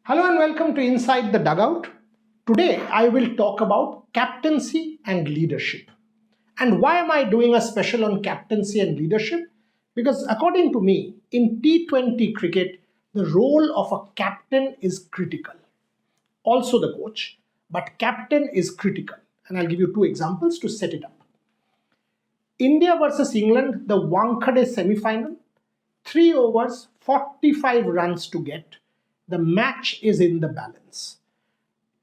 Hello and welcome to Inside the Dugout. Today I will talk about captaincy and leadership. And why am I doing a special on captaincy and leadership? Because according to me, in T20 cricket, the role of a captain is critical. Also the coach, but captain is critical. And I'll give you two examples to set it up. India versus England, the Wankhede semi-final, 3 overs, 45 runs to get. The match is in the balance.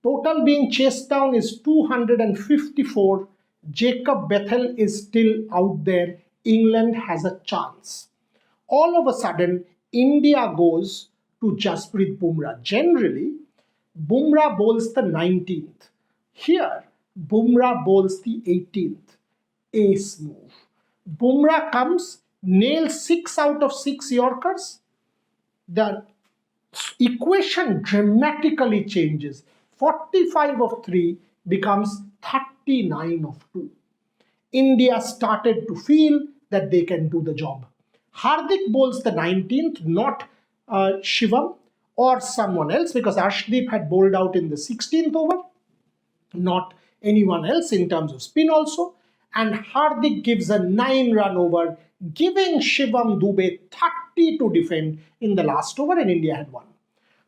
Total being chased down is 254. Jacob Bethel is still out there. England has a chance. All of a sudden, India goes to Jasprit Bumrah. Generally, Bumrah bowls the 19th. Here, Bumrah bowls the 18th. Ace move. Bumrah comes, nails 6 out of 6 Yorkers. The equation dramatically changes. 45 of 3 becomes 39 of 2. India started to feel that they can do the job. Hardik bowls the 19th, not Shivam or someone else, because Arshdeep had bowled out in the 16th over, not anyone else in terms of spin also. And Hardik gives a 9-run over, giving Shivam Dube 30 to defend in the last over, and India had won.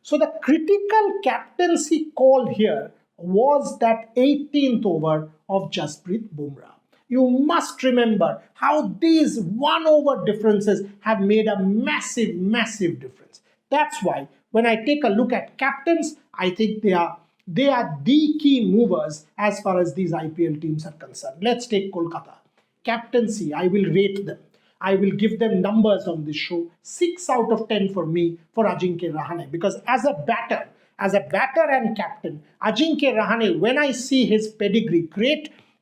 So the critical captaincy call here was that 18th over of Jasprit Bumrah. You must remember how these 1 over differences have made a massive, massive difference. That's why when I take a look at captains, I think they are the key movers as far as these IPL teams are concerned. Let's take Kolkata. Captaincy, I will rate them. I will give them numbers on this show. 6 out of 10 for me for Ajinkya Rahane. Because as a batter and captain, Ajinkya Rahane, when I see his pedigree,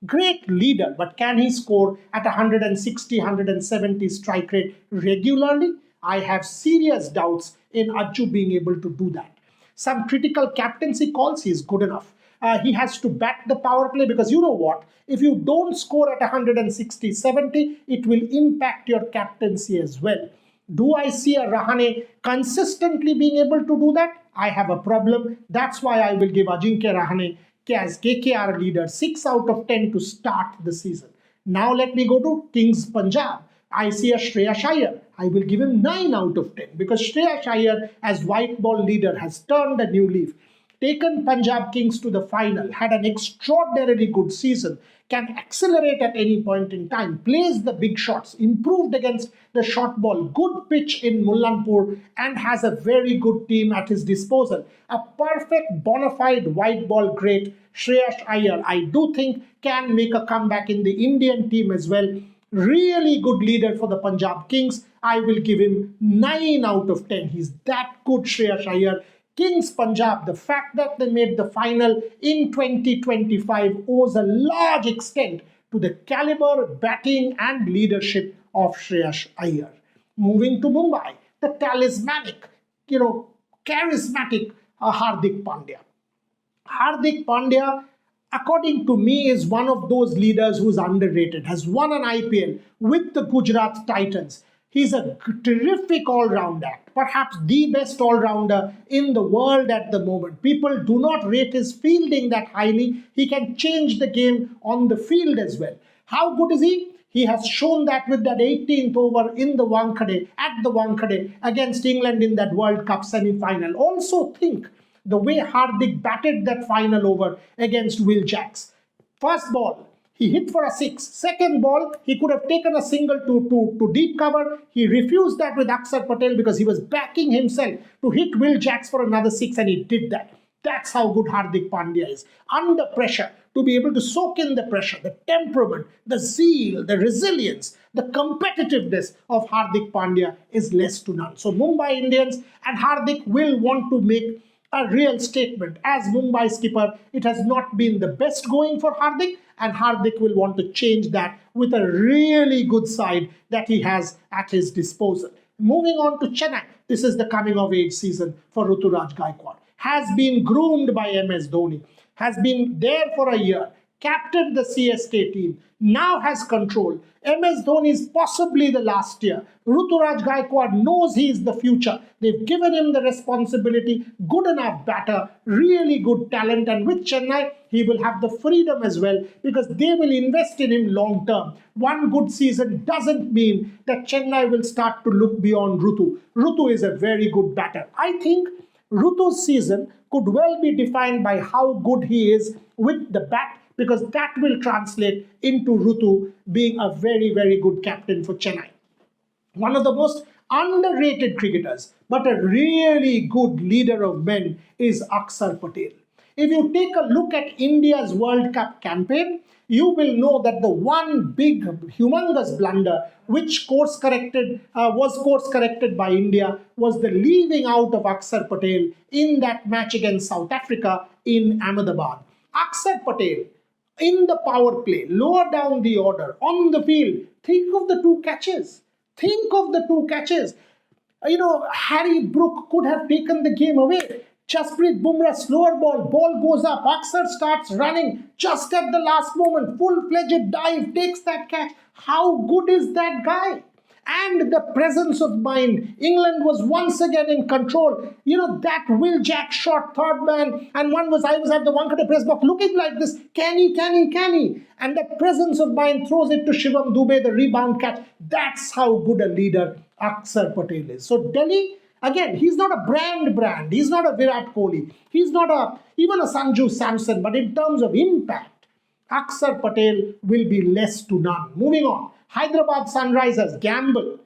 great leader, but can he score at 160, 170 strike rate regularly? I have serious doubts in Ajju being able to do that. Some critical captaincy calls, he is good enough. He has to bat the power play because you know what? If you don't score at 160, 70, it will impact your captaincy as well. Do I see a Rahane consistently being able to do that? I have a problem. That's why I will give Ajinkya Rahane as KKR leader 6 out of 10 to start the season. Now let me go to Kings Punjab. I see a Shreyas Iyer. I will give him 9 out of 10 because Shreyas Iyer as white ball leader has turned a new leaf. Taken Punjab Kings to the final, had an extraordinarily good season, can accelerate at any point in time, plays the big shots, improved against the short ball, good pitch in Mullanpur, and has a very good team at his disposal. A perfect bona fide white ball great, Shreyas Iyer, I do think can make a comeback in the Indian team as well. Really good leader for the Punjab Kings. I will give him 9 out of 10. He's that good, Shreyas Iyer. Kings Punjab, the fact that they made the final in 2025 owes a large extent to the caliber, batting and leadership of Shreyas Iyer. Moving to Mumbai, the talismanic, charismatic Hardik Pandya. Hardik Pandya, according to me, is one of those leaders who's underrated, has won an IPL with the Gujarat Titans. He's a terrific all-round act, perhaps the best all-rounder in the world at the moment. People do not rate his fielding that highly. He can change the game on the field as well. How good is he? He has shown that with that 18th over in the Wankhede against England in that World Cup semi-final. Also think the way Hardik batted that final over against Will Jacks. First ball, he hit for a 6. Second ball, he could have taken a single to deep cover. He refused that with Akshar Patel because he was backing himself to hit Will Jacks for another 6, and he did that. That's how good Hardik Pandya is. Under pressure, to be able to soak in the pressure, the temperament, the zeal, the resilience, the competitiveness of Hardik Pandya is less to none. So Mumbai Indians and Hardik will want to make a real statement. As Mumbai skipper, it has not been the best going for Hardik, and Hardik will want to change that with a really good side that he has at his disposal. Moving on to Chennai, this is the coming of age season for Ruturaj Gaikwad. Has been groomed by MS Dhoni, has been there for a year, captained the CSK team, now has control. MS Dhoni is possibly the last year. Ruturaj Gaikwad knows he is the future. They've given him the responsibility, good enough batter, really good talent, and with Chennai, he will have the freedom as well because they will invest in him long term. One good season doesn't mean that Chennai will start to look beyond Rutu. Rutu is a very good batter. I think Rutu's season could well be defined by how good he is with the bat, because that will translate into Rutu being a very, very good captain for Chennai. One of the most underrated cricketers, but a really good leader of men is Akshar Patel. If you take a look at India's World Cup campaign, you will know that the one big, humongous blunder which was course corrected by India was the leaving out of Akshar Patel in that match against South Africa in Ahmedabad. Akshar Patel, in the power play, lower down the order, on the field, think of the two catches. Think of the two catches. Harry Brook could have taken the game away. Jasprit Bumrah, slower ball goes up. Akshar starts running just at the last moment. Full-fledged dive, takes that catch. How good is that guy? And the presence of mind. England was once again in control. That Will Jack shot, third man, and I was at the Wankhede press box looking like this. Can he? And that presence of mind throws it to Shivam Dubey, the rebound catch. That's how good a leader Akshar Patel is. So Delhi, again, he's not a brand. He's not a Virat Kohli. He's not even a Sanju Samson. But in terms of impact, Akshar Patel will be less to none. Moving on. Hyderabad Sunrisers, gamble.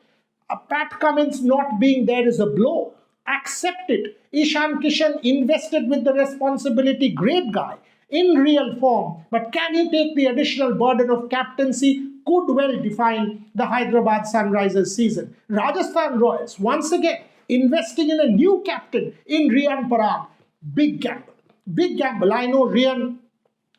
Pat Cummins not being there is a blow. Accept it. Ishan Kishan invested with the responsibility. Great guy. In real form. But can he take the additional burden of captaincy? Could well define the Hyderabad Sunrisers season. Rajasthan Royals, once again, investing in a new captain in Rian Parag. Big gamble. Big gamble. I know Rian.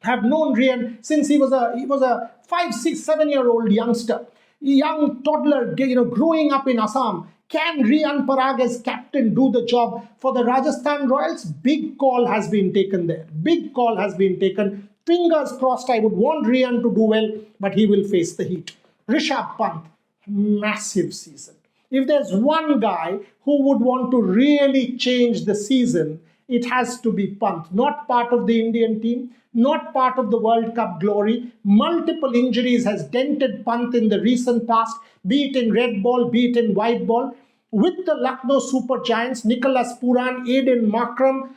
Have known Rian since he was a 5, 6, 7-year-old youngster, young toddler, growing up in Assam. Can Rian Parag as captain do the job for the Rajasthan Royals? Big call has been taken there. Big call has been taken. Fingers crossed. I would want Rian to do well, but he will face the heat. Rishabh Pant, massive season. If there's one guy who would want to really change the season, it has to be Pant. Not part of the Indian team, not part of the World Cup glory. Multiple injuries has dented Pant in the recent past, be it in red ball, be it in white ball. With the Lucknow Super Giants, Nicholas Puran, Aiden Markram,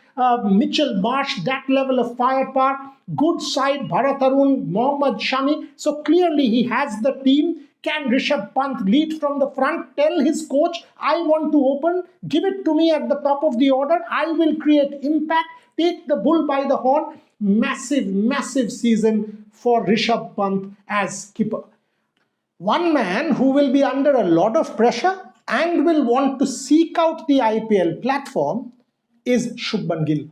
Mitchell Marsh, that level of firepower, good side, Bharat Arun, Mohammad Shami. So clearly he has the team. Can Rishabh Pant lead from the front? Tell his coach, I want to open. Give it to me at the top of the order. I will create impact. Take the bull by the horn. Massive, massive season for Rishabh Pant as skipper. One man who will be under a lot of pressure and will want to seek out the IPL platform is Shubman Gill.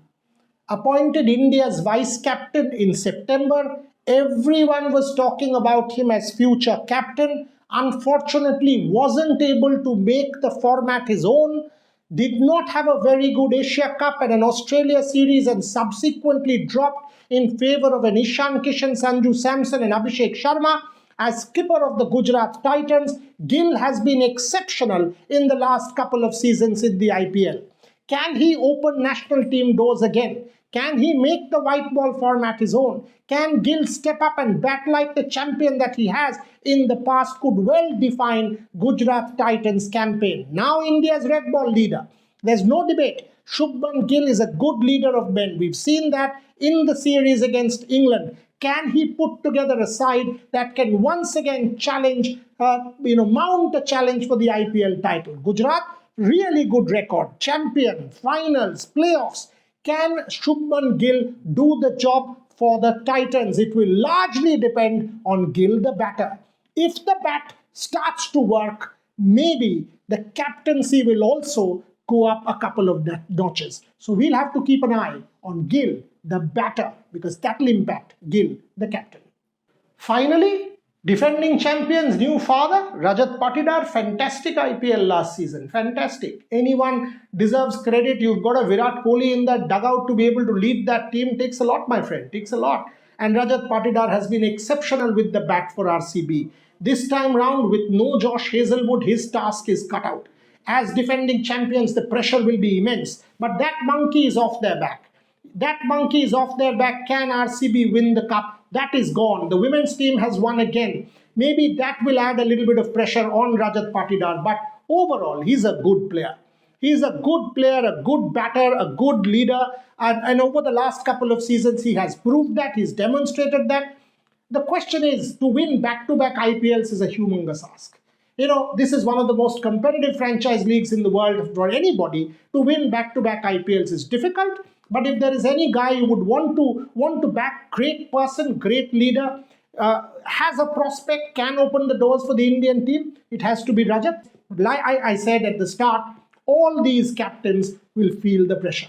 Appointed India's vice captain in September, everyone was talking about him as future captain. Unfortunately, wasn't able to make the format his own. Did not have a very good Asia Cup and an Australia series, and subsequently dropped in favour of an Ishan Kishan, Sanju Samson and Abhishek Sharma. As skipper of the Gujarat Titans, Gill has been exceptional in the last couple of seasons in the IPL. Can he open national team doors again? Can he make the white ball format his own? Can Gill step up and bat like the champion that he has in the past? Could well define Gujarat Titans campaign. Now India's red ball leader. There's no debate. Shubman Gill is a good leader of men. We've seen that in the series against England. Can he put together a side that can once again challenge, mount a challenge for the IPL title? Gujarat, really good record. Champion, finals, playoffs. Can Shubman Gill do the job for the Titans? It will largely depend on Gill, the batter. If the bat starts to work, maybe the captaincy will also go up a couple of notches. So we'll have to keep an eye on Gill, the batter, because that will impact Gill, the captain. Finally, defending champions' new father, Rajat Patidar, fantastic IPL last season. Fantastic. Anyone deserves credit. You've got a Virat Kohli in that dugout to be able to lead that team. Takes a lot, my friend. Takes a lot. And Rajat Patidar has been exceptional with the bat for RCB. This time round, with no Josh Hazelwood, his task is cut out. As defending champions, the pressure will be immense. But that monkey is off their back. That monkey is off their back. Can RCB win the cup? That is gone. The women's team has won again. Maybe that will add a little bit of pressure on Rajat Patidar. But overall, he's a good player. He's a good player, a good batter, a good leader. And over the last couple of seasons, he has proved that. He's demonstrated that. The question is, to win back-to-back IPLs is a humongous ask. This is one of the most competitive franchise leagues in the world for anybody. To win back-to-back IPLs is difficult. But if there is any guy you would want to back, great person, great leader, has a prospect, can open the doors for the Indian team, it has to be Rajat. Like I said at the start, all these captains will feel the pressure.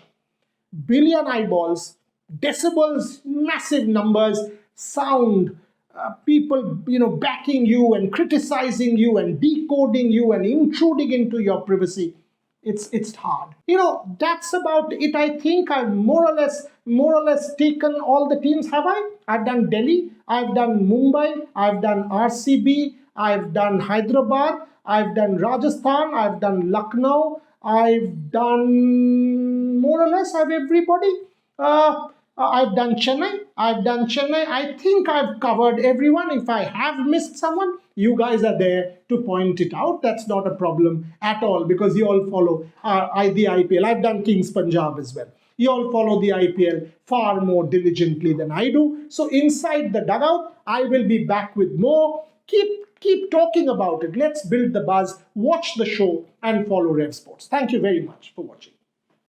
Billion eyeballs, decibels, massive numbers, sound, people backing you and criticizing you and decoding you and intruding into your privacy. It's hard. That's about it. I think I've more or less taken all the teams, have I? I've done Delhi, I've done Mumbai, I've done RCB, I've done Hyderabad, I've done Rajasthan, I've done Lucknow, I've done more or less everybody. I've done Chennai. I think I've covered everyone. If I have missed someone, you guys are there to point it out. That's not a problem at all because you all follow the IPL. I've done Kings Punjab as well. You all follow the IPL far more diligently than I do. So inside the dugout, I will be back with more. Keep talking about it. Let's build the buzz. Watch the show and follow Revsportz. Thank you very much for watching.